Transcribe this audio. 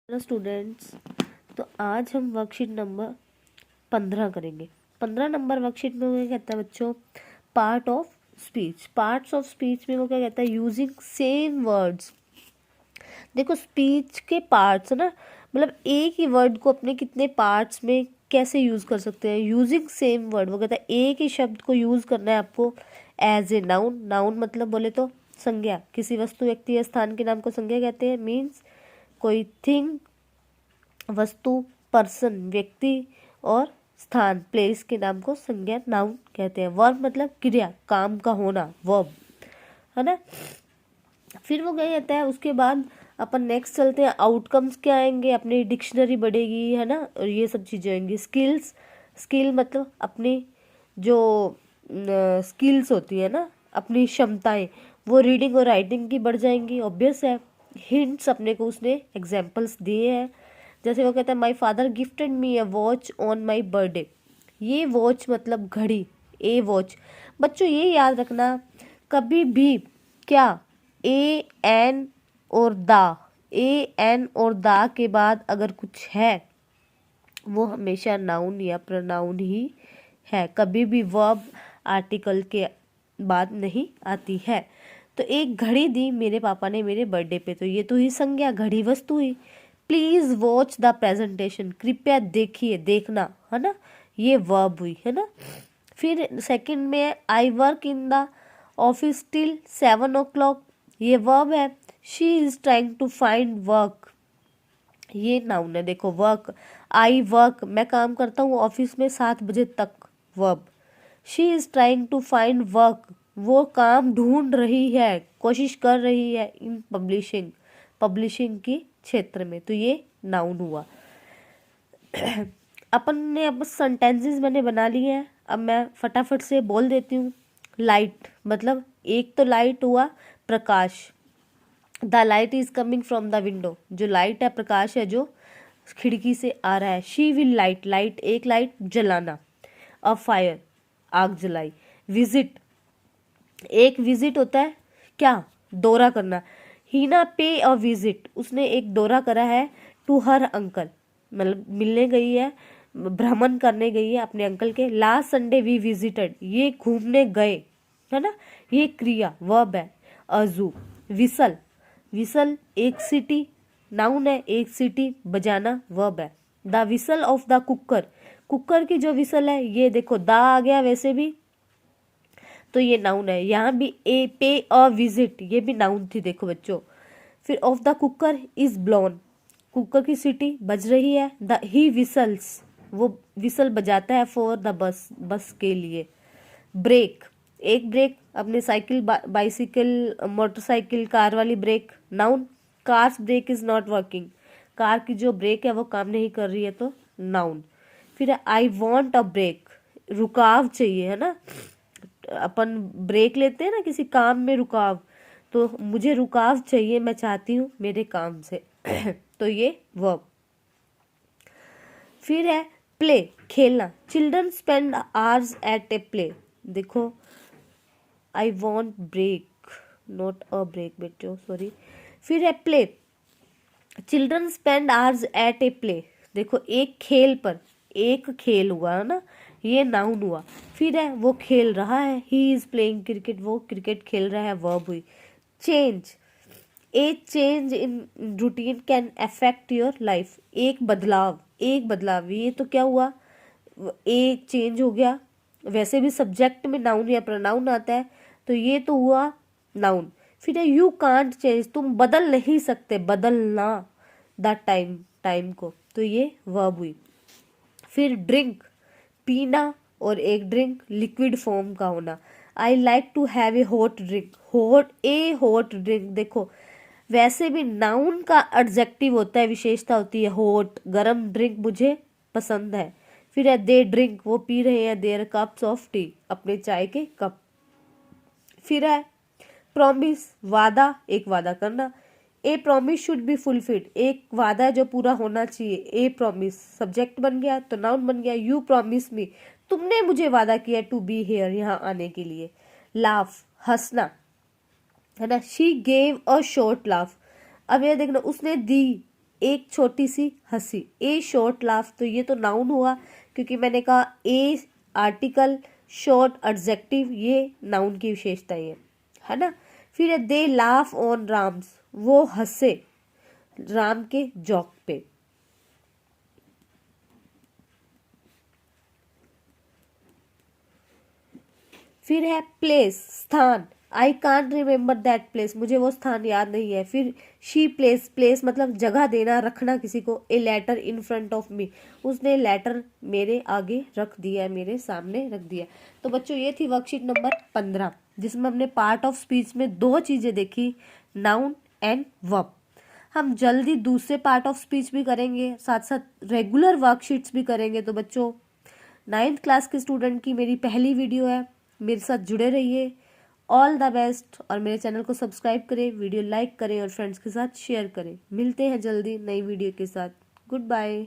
Hello students. तो आज हम वर्कशीट नंबर 15 करेंगे। 15 नंबर वर्कशीट में वो क्या कहता है बच्चों, part of speech. Parts of speech में वो क्या कहता है, यूजिंग सेम वर्ड्स। देखो स्पीच के पार्ट्स है ना, मतलब एक ही वर्ड को अपने कितने पार्ट्स में कैसे यूज कर सकते हैं, यूजिंग सेम वर्ड। वो कहता है एक ही शब्द को यूज करना है आपको एज ए नाउन। नाउन मतलब बोले तो संज्ञा, किसी वस्तु व्यक्ति या स्थान के नाम को संज्ञा कहते हैं। मीन्स कोई थिंग, वस्तु, पर्सन व्यक्ति, और स्थान प्लेस के नाम को संज्ञा नाउन कहते हैं। वर्ब मतलब क्रिया, काम का होना, वर्ब है ना। फिर वो क्या कहता है, उसके बाद अपन नेक्स्ट चलते हैं। आउटकम्स क्या आएंगे, अपनी डिक्शनरी बढ़ेगी है ना, और ये सब चीज़ें आएंगी। स्किल्स, स्किल मतलब अपनी जो स्किल्स होती है ना, अपनी क्षमताएं, वो रीडिंग और राइटिंग की बढ़ जाएंगी, ऑब्वियस है। हिंट्स अपने को उसने एग्जाम्पल्स दिए हैं, जैसे वो कहता है my father gifted me a watch on my birthday. ये वॉच मतलब घड़ी, ए वॉच। बच्चों ये याद रखना, कभी भी क्या ए एन और दा, ए एन और दा के बाद अगर कुछ है वो हमेशा नाउन या प्रोनाउन ही है, कभी भी वर्ब आर्टिकल के बाद नहीं आती है। तो एक घड़ी दी मेरे पापा ने मेरे बर्थडे पे, तो ये तो ही संज्ञा, घड़ी वस्तु ही। प्लीज वॉच द प्रेजेंटेशन, कृपया देखिए, देखना है ना, ये वर्ब हुई है ना। फिर सेकंड में I work in the office till 7 o'clock, ये वर्ब है। She is trying to find work, ये नाउन है। देखो वर्क, आई वर्क, मैं काम करता हूँ ऑफिस में 7 बजे तक, verb. She is trying to find work, वो काम ढूंढ रही है, कोशिश कर रही है। इन पब्लिशिंग, पब्लिशिंग की क्षेत्र में, तो ये नाउन हुआ। अपन ने अब सेंटेंसेस मैंने बना लिए हैं, अब मैं फटाफट से बोल देती हूँ। लाइट मतलब एक तो लाइट हुआ, प्रकाश। The light is coming from the window, जो लाइट है प्रकाश है जो खिड़की से आ रहा है। शी विल लाइट, लाइट एक लाइट जलाना। अ फायर, आग जलाई। विजिट, एक विजिट होता है क्या, दौरा करना। हीना पे अ विजिट, उसने एक दौरा करा है टू हर अंकल, मतलब मिलने गई है, भ्रमण करने गई है अपने अंकल के। लास्ट संडे वी विजिटेड, ये घूमने गए है ना, ये क्रिया वर्ब है। अजू, विसल, विसल एक सिटी, नाउन है। एक सिटी बजाना वर्ब है। The whistle of the cooker, cooker की जो विसल है, ये देखो द आ गया वैसे भी, तो ये नाउन है। यहाँ भी ए पे अ विजिट, ये भी नाउन थी देखो बच्चों। फिर of the cooker is blown, cooker की सीटी बज रही है। द ही विसल्स, वो विसल बजाता है फॉर द बस, बस के लिए। ब्रेक, एक ब्रेक, अपने साइकिल, बाइसिकल, मोटरसाइकिल, कार वाली brake, noun. Car's brake is not working, car की जो ब्रेक है वो काम नहीं कर रही है, तो नाउन। फिर आई वॉन्ट अ ब्रेक, रुकाव चाहिए है ना, अपन ब्रेक लेते हैं ना किसी काम में, रुकाव, तो मुझे रुकाव चाहिए, मैं चाहती हूँ मेरे काम से। तो ये वर्ब। फिर है प्ले, खेलना। Children spend hours at a play, देखो I want break, not a break बेटो, सॉरी। फिर है play, children spend hours at a play, देखो एक खेल पर, एक खेल हुआ है ना, ये नाउन हुआ। फिर है वो खेल रहा है, ही इज प्लेइंग क्रिकेट, वो क्रिकेट खेल रहा है, वर्ब हुई। Change, A change in routine can affect your life, एक बदलाव, एक बदलाव, ये तो क्या हुआ, ए चेंज हो गया। वैसे भी सब्जेक्ट में नाउन या प्रोनाउन आता है, तो ये तो हुआ नाउन। फिर है यू कांट चेंज, तुम बदल नहीं सकते, बदलना, द टाइम, टाइम को, तो ये वर्ब हुई। फिर ड्रिंक, पीना, और एक ड्रिंक लिक्विड फॉर्म का होना। I like to have a hot drink, hot, a hot drink, देखो वैसे भी नाउन का एडजेक्टिव होता है, विशेषता होती है हॉट, गरम ड्रिंक मुझे पसंद है। फिर है दे ड्रिंक, वो पी रहे हैं, देयर कप्स ऑफ टी, अपने चाय के कप। फिर है प्रॉमिस, वादा, एक वादा करना। ए प्रॉमिस शुड बी फुलफिल्ड, एक वादा जो पूरा होना चाहिए। ए प्रॉमिस सब्जेक्ट बन गया तो नाउन बन गया। यू प्रॉमिस मी, तुमने मुझे वादा किया टू बी हेयर, यहाँ आने के लिए। लाफ, हंसना है ना। She gave a short laugh, अब ये देखना उसने दी एक छोटी सी हंसी, ए शॉर्ट लाफ, तो ये तो नाउन हुआ क्योंकि मैंने कहा ए आर्टिकल, शॉर्ट एडजेक्टिव, ये नाउन की विशेषता है ना। फिर है दे लाफ ऑन राम्स, वो हंसे राम के जोक पे। फिर है प्लेस, स्थान, I can't remember that place, मुझे वो स्थान याद नहीं है। फिर शी प्लेस, प्लेस मतलब जगह देना, रखना किसी को। A letter in front of me, उसने लेटर मेरे आगे रख दिया, मेरे सामने रख दिया। तो बच्चों ये थी वर्कशीट नंबर 15 जिसमें हमने पार्ट ऑफ स्पीच में 2 चीजें देखी, नाउन एंड वर्ब। हम जल्दी दूसरे पार्ट ऑफ स्पीच भी करेंगे, साथ साथ रेगुलर वर्कशीट्स भी करेंगे। तो बच्चों 9th क्लास के स्टूडेंट की मेरी पहली वीडियो है, मेरे साथ जुड़े रहिए। ऑल द बेस्ट, और मेरे चैनल को सब्सक्राइब करें, वीडियो लाइक करें और फ्रेंड्स के साथ शेयर करें। मिलते हैं जल्दी नई वीडियो के साथ। Good bye.